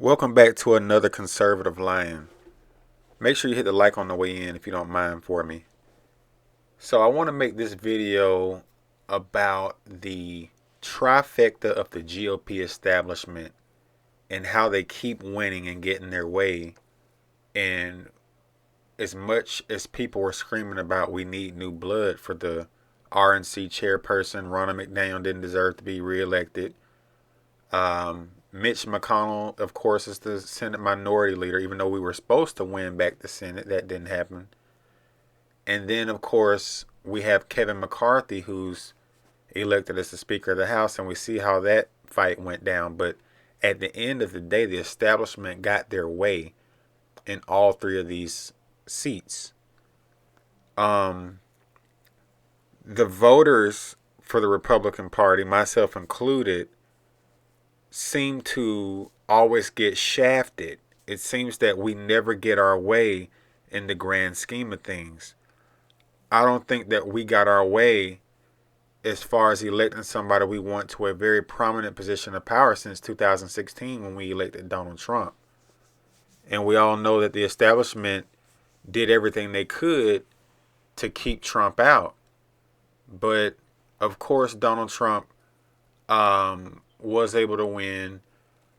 Welcome back to another Conservative Lion. Make sure you hit the like on the way in if you don't mind for me. So I want to make this video about the trifecta of the GOP establishment and how they keep winning and getting their way. And as much as people were screaming about we need new blood for the RNC chairperson, Ronald McDaniel didn't deserve to be reelected. Mitch McConnell, of course, is the Senate Minority Leader, even though we were supposed to win back the Senate. That didn't happen. And then, of course, we have Kevin McCarthy, who's elected as the Speaker of the House, and we see how that fight went down. But at the end of the day, the establishment got their way in all three of these seats. The voters for the Republican Party, myself included, seem to always get shafted. It seems that we never get our way in the grand scheme of things. I don't think that we got our way as far as electing somebody we want to a very prominent position of power since 2016 when we elected Donald Trump. And we all know that the establishment did everything they could to keep Trump out. But of course, Donald Trump was able to win.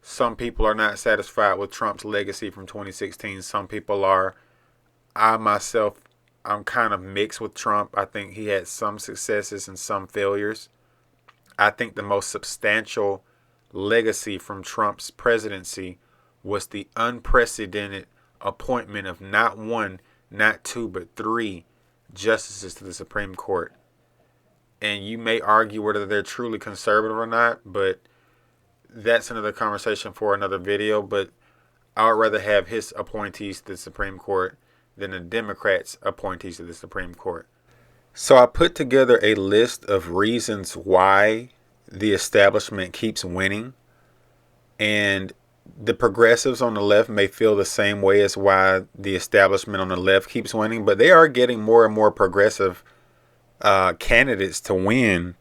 Some people are not satisfied with Trump's legacy from 2016. Some people are. I myself, I'm kind of mixed with Trump. I think he had some successes and some failures. I think the most substantial legacy from Trump's presidency was the unprecedented appointment of not one, not two, but three justices to the Supreme Court. And you may argue whether they're truly conservative or not, but that's another conversation for another video. But I would rather have his appointees to the Supreme Court than the Democrats' appointees to the Supreme Court. So I put together a list of reasons why the establishment keeps winning. And the progressives on the left may feel the same way as why the establishment on the left keeps winning. But they are getting more and more progressive candidates to win.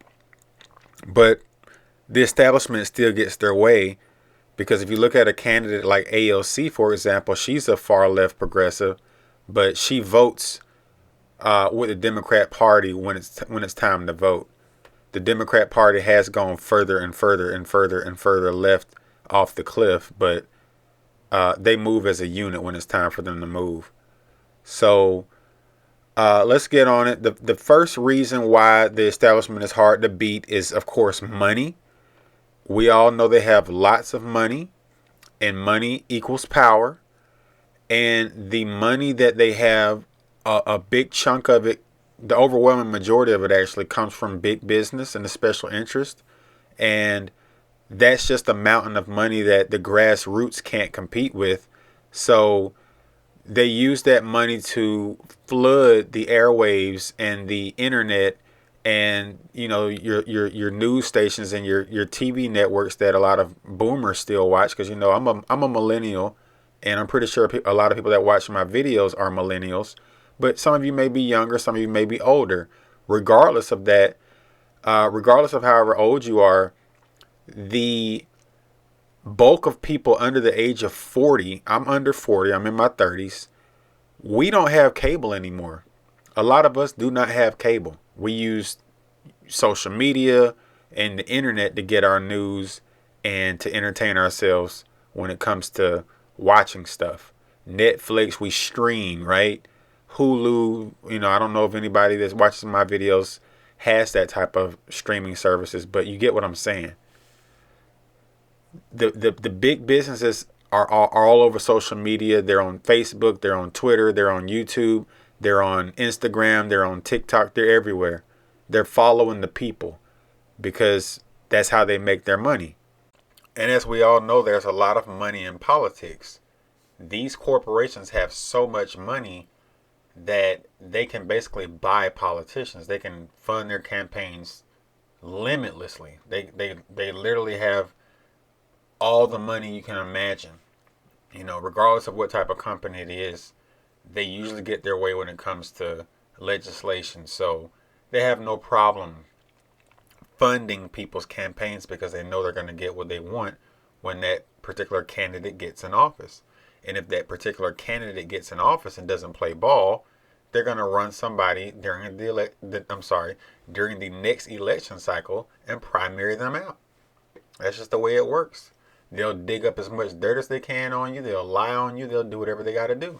But the establishment still gets their way, because if you look at a candidate like AOC, for example, she's a far left progressive, but she votes with the Democrat Party when it's time to vote. The Democrat Party has gone further and further and further and further left off the cliff, but they move as a unit when it's time for them to move. So let's get on it. The first reason why the establishment is hard to beat is, of course, money. We all know they have lots of money, and money equals power. And the money that they have, a big chunk of it, the overwhelming majority of it actually comes from big business and the special interest. And that's just a mountain of money that the grassroots can't compete with. So they use that money to flood the airwaves and the internet and your news stations and your TV networks that a lot of boomers still watch, because I'm a millennial, and I'm pretty sure a lot of people that watch my videos are millennials, but some of you may be younger, some of you may be older. Regardless of that, regardless of however old you are, the bulk of people under the age of 40, I'm under 40, I'm in my 30s, we don't have cable anymore. A lot of us do not have cable. We use social media and the internet to get our news and to entertain ourselves when it comes to watching stuff. Netflix, we stream, right? Hulu, I don't know if anybody that's watching my videos has that type of streaming services, but you get what I'm saying. The big businesses are all over social media. They're on Facebook, they're on Twitter, they're on YouTube, they're on Instagram, they're on TikTok, they're everywhere. They're following the people because that's how they make their money. And as we all know, there's a lot of money in politics. These corporations have so much money that they can basically buy politicians. They can fund their campaigns limitlessly. They literally have all the money you can imagine. Regardless of what type of company it is, they usually get their way when it comes to legislation. So they have no problem funding people's campaigns because they know they're going to get what they want when that particular candidate gets in office. And if that particular candidate gets in office and doesn't play ball, they're going to run somebody during during the next election cycle and primary them out. That's just the way it works. They'll dig up as much dirt as they can on you. They'll lie on you. They'll do whatever they got to do.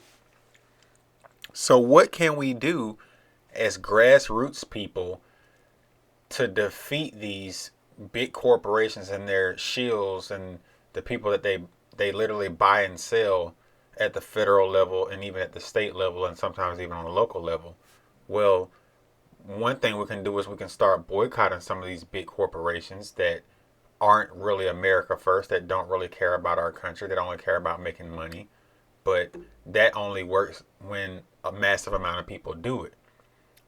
So what can we do as grassroots people to defeat these big corporations and their shills and the people that they literally buy and sell at the federal level and even at the state level and sometimes even on the local level? Well, one thing we can do is we can start boycotting some of these big corporations that aren't really America first, that don't really care about our country, that only care about making money. But that only works when a massive amount of people do it.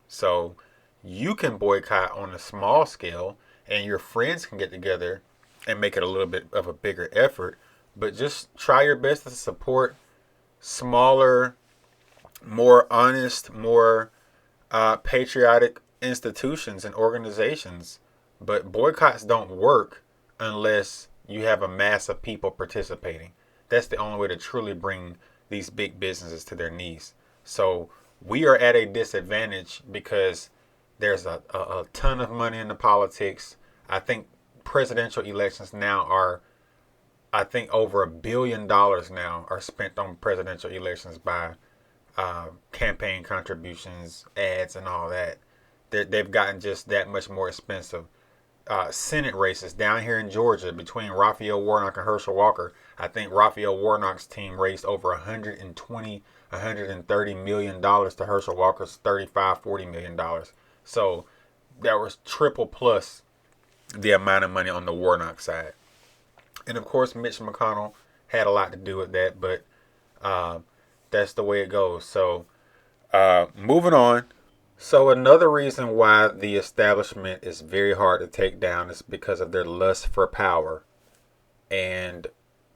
So you can boycott on a small scale and your friends can get together and make it a little bit of a bigger effort. But just try your best to support smaller, more honest, more patriotic institutions and organizations. But boycotts don't work unless you have a mass of people participating. That's the only way to truly bring these big businesses to their knees. So we are at a disadvantage because there's a ton of money in the politics. I think presidential elections now are, I think over $1 billion now are spent on presidential elections by campaign contributions, ads, and all that. They've gotten just that much more expensive. Senate races down here in Georgia between Raphael Warnock and Herschel Walker. I think Raphael Warnock's team raised over $130 million to Herschel Walker's $40 million. So that was triple plus the amount of money on the Warnock side. And of course, Mitch McConnell had a lot to do with that, but that's the way it goes. So moving on. So another reason why the establishment is very hard to take down is because of their lust for power. And,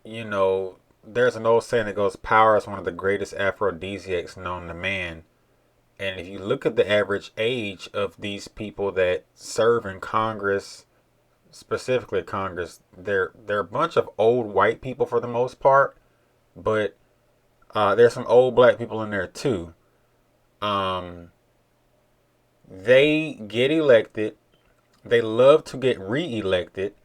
you know, there's an old saying that goes, power is one of the greatest aphrodisiacs known to man. And if you look at the average age of these people that serve in Congress, specifically Congress, they're a bunch of old white people for the most part. But there's some old black people in there too. They get elected. They love to get reelected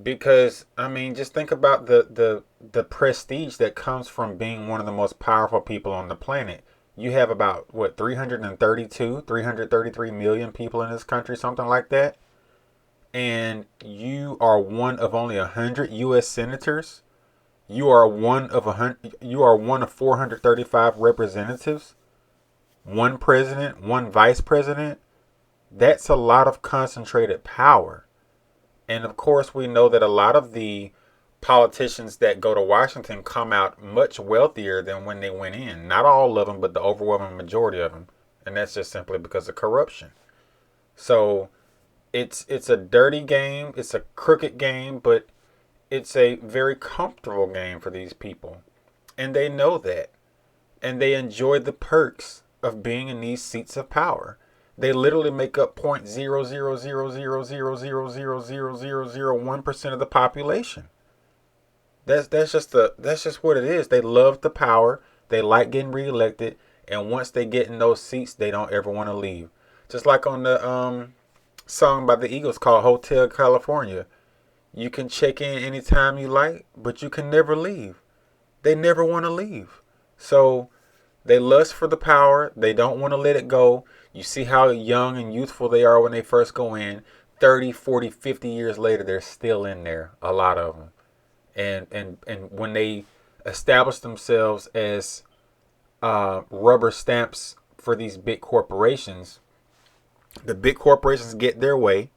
because, I mean, just think about the prestige that comes from being one of the most powerful people on the planet. You have about, 333 million people in this country, something like that. And you are one of only 100 U.S. senators. You are one of 435 representatives. One president, one vice president. That's a lot of concentrated power. And of course, we know that a lot of the politicians that go to Washington come out much wealthier than when they went in. Not all of them, but the overwhelming majority of them. And that's just simply because of corruption. So it's a dirty game. It's a crooked game, but it's a very comfortable game for these people. And they know that. And they enjoy the perks of being in these seats of power. They literally make up 0.00000000001% of the population. That's just what it is. They love the power. They like getting reelected, and once they get in those seats, they don't ever want to leave. Just like on the song by the Eagles called Hotel California. You can check in anytime you like, but you can never leave. They never want to leave. So they lust for the power. They don't want to let it go. You see how young and youthful they are when they first go in. 30, 40, 50 years later, they're still in there, a lot of them. And when they establish themselves as rubber stamps for these big corporations, the big corporations get their way.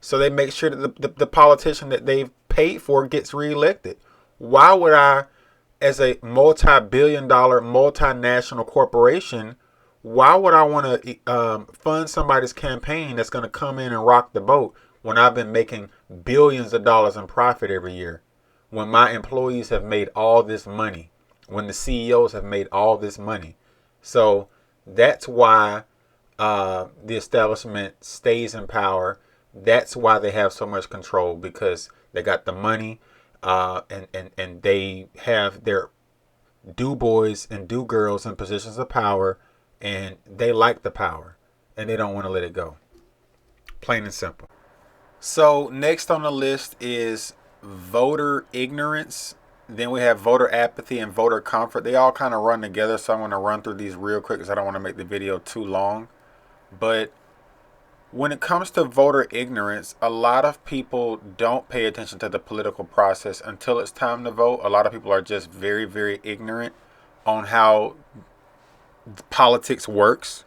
So they make sure that the politician that they've paid for gets reelected. Why would I, as a multi-billion-dollar, multinational corporation, why would I want to fund somebody's campaign that's going to come in and rock the boat when I've been making billions of dollars in profit every year? When my employees have made all this money, when the CEOs have made all this money. So that's why the establishment stays in power. That's why they have so much control, because they got the money. and they have their do boys and do girls in positions of power, and they like the power, and they don't want to let it go. Plain and simple. So next on the list is voter ignorance. Then we have voter apathy and voter comfort. They all kind of run together, so I'm going to run through these real quick because I don't want to make the video too long. But when it comes to voter ignorance, a lot of people don't pay attention to the political process until it's time to vote. A lot of people are just very, very ignorant on how politics works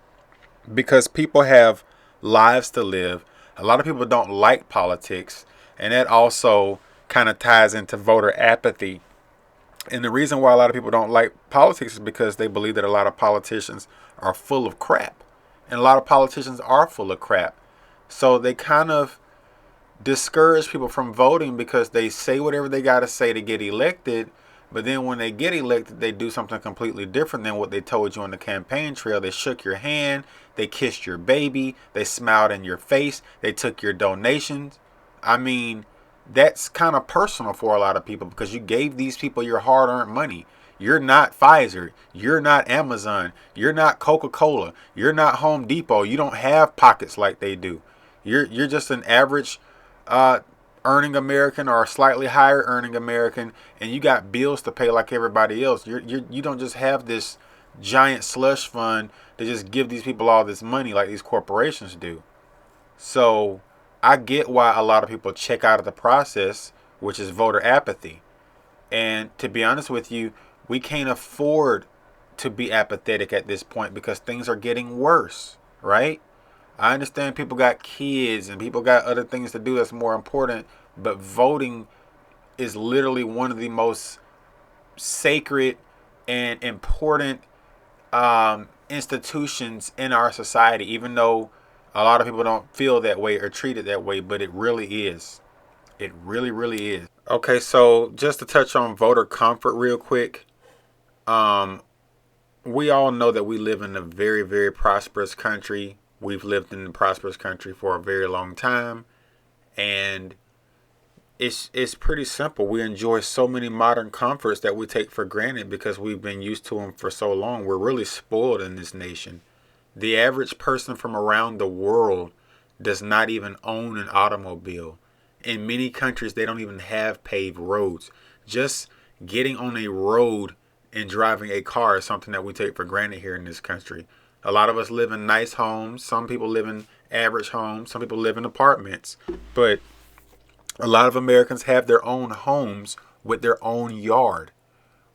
because people have lives to live. A lot of people don't like politics, and that also kind of ties into voter apathy. And the reason why a lot of people don't like politics is because they believe that a lot of politicians are full of crap. And a lot of politicians are full of crap. So they kind of discourage people from voting because they say whatever they got to say to get elected. But then when they get elected, they do something completely different than what they told you on the campaign trail. They shook your hand. They kissed your baby. They smiled in your face. They took your donations. I mean, that's kind of personal for a lot of people because you gave these people your hard-earned money. You're not Pfizer. You're not Amazon. You're not Coca-Cola. You're not Home Depot. You don't have pockets like they do. You're just an average earning American or a slightly higher earning American, and you got bills to pay like everybody else. You don't just have this giant slush fund to just give these people all this money like these corporations do. So I get why a lot of people check out of the process, which is voter apathy. And to be honest with you, we can't afford to be apathetic at this point because things are getting worse, right? I understand people got kids and people got other things to do that's more important, but voting is literally one of the most sacred and important institutions in our society, even though a lot of people don't feel that way or treat it that way, but it really is. It really, really is. Okay, so just to touch on voter comfort real quick. We all know that we live in a very, very prosperous country. We've lived in a prosperous country for a very long time. And it's pretty simple. We enjoy so many modern comforts that we take for granted because we've been used to them for so long. We're really spoiled in this nation. The average person from around the world does not even own an automobile. In many countries, they don't even have paved roads. Just getting on a road and driving a car is something that we take for granted here in this country. A lot of us live in nice homes. Some people live in average homes. Some people live in apartments. But a lot of Americans have their own homes with their own yard.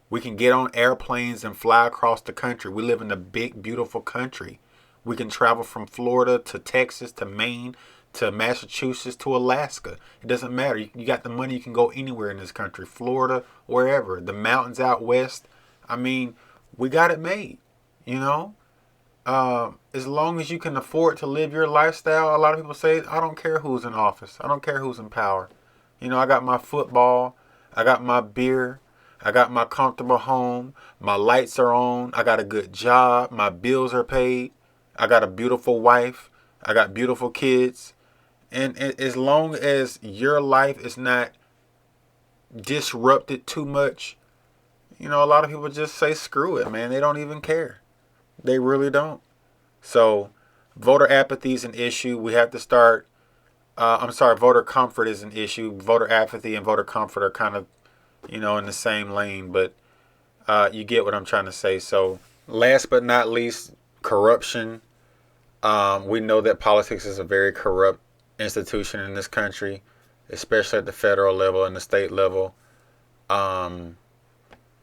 We can get on airplanes and fly across the country. We live in a big, beautiful country. We can travel from Florida to Texas to Maine to Massachusetts to Alaska. It doesn't matter. You got the money, you can go anywhere in this country. Florida, wherever. The mountains out west. I mean, we got it made, you know? As long as you can afford to live your lifestyle, a lot of people say, I don't care who's in office. I don't care who's in power. You know, I got my football. I got my beer. I got my comfortable home. My lights are on. I got a good job. My bills are paid. I got a beautiful wife. I got beautiful kids. And as long as your life is not disrupted too much, you know, a lot of people just say, screw it, man. They don't even care. They really don't. So voter apathy is an issue. We have to start. Voter comfort is an issue. Voter apathy and voter comfort are kind of, you know, in the same lane. But you get what I'm trying to say. So last but not least, corruption. We know that politics is a very corrupt institution in this country, especially at the federal level and the state level.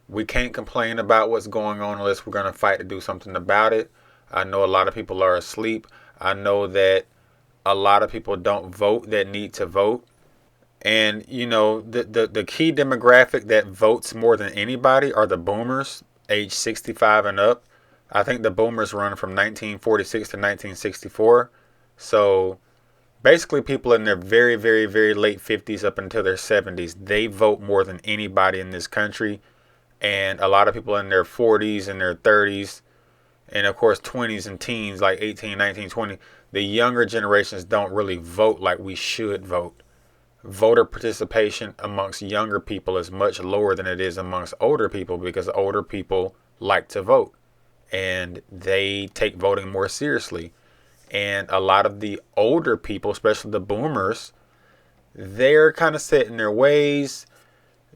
We can't complain about what's going on unless we're going to fight to do something about it. I know a lot of people are asleep. I know that a lot of people don't vote that need to vote. And, you know, the key demographic that votes more than anybody are the boomers, age 65 and up. I think the boomers run from 1946 to 1964. So basically people in their very, very, very late 50s up until their 70s, they vote more than anybody in this country. And a lot of people in their 40s and their 30s and, of course, 20s and teens, like 18, 19, 20, the younger generations don't really vote like we should vote. voter participation amongst younger people is much lower than it is amongst older people, because older people like to vote and they take voting more seriously. And a lot of the older people, especially the boomers, they're kind of set in their ways.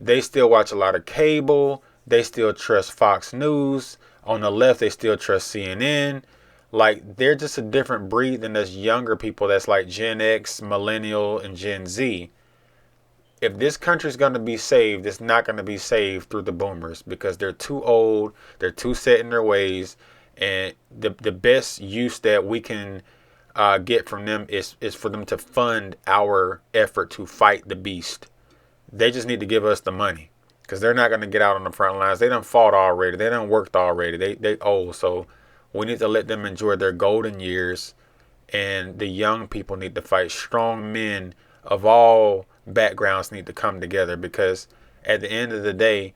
They still watch a lot of cable. They still trust Fox News. On the left, they still trust CNN. Like, they're just a different breed than us younger people that's like Gen X, Millennial, and Gen Z. If this country's going to be saved, it's not going to be saved through the boomers, because they're too old, they're too set in their ways, and the best use that we can get from them is for them to fund our effort to fight the beast. They just need to give us the money, because they're not going to get out on the front lines. They done fought already. They done worked already. They old, so we need to let them enjoy their golden years, and the young people need to fight. Strong men of all backgrounds need to come together, because at the end of the day,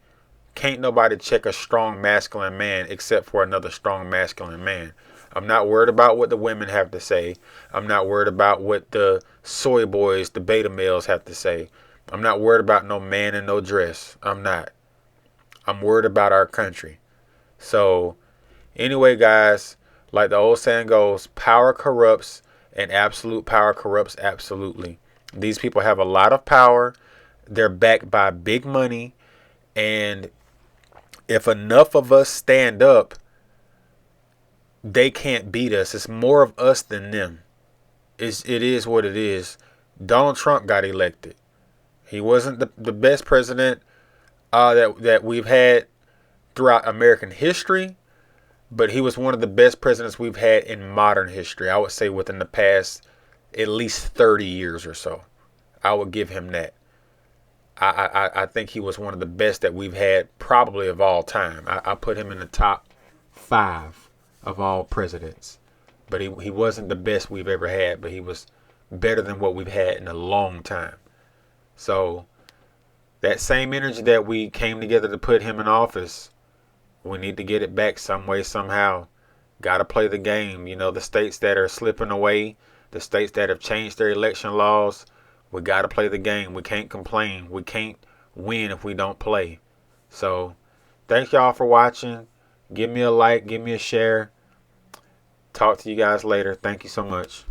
can't nobody check a strong masculine man except for another strong masculine man. I'm not worried about what the women have to say. I'm not worried about what the soy boys, the beta males have to say. I'm not worried about no man in no dress. I'm not. I'm worried about our country. So anyway, guys, like the old saying goes, power corrupts and absolute power corrupts absolutely. These people have a lot of power. They're backed by big money. And if enough of us stand up, they can't beat us. It's more of us than them. It is what it is. Donald Trump got elected. He wasn't the best president that we've had throughout American history, but he was one of the best presidents we've had in modern history. I would say within the past at least 30 years or so. I would give him that. I think he was one of the best that we've had probably of all time. I put him in the top 5 of all presidents. But he wasn't the best we've ever had, but he was better than what we've had in a long time. So that same energy that we came together to put him in office, we need to get it back some way, somehow. Got to play the game. You know, the states that are slipping away, the states that have changed their election laws, we got to play the game. We can't complain. We can't win if we don't play. So thank y'all for watching. Give me a like. Give me a share. Talk to you guys later. Thank you so much.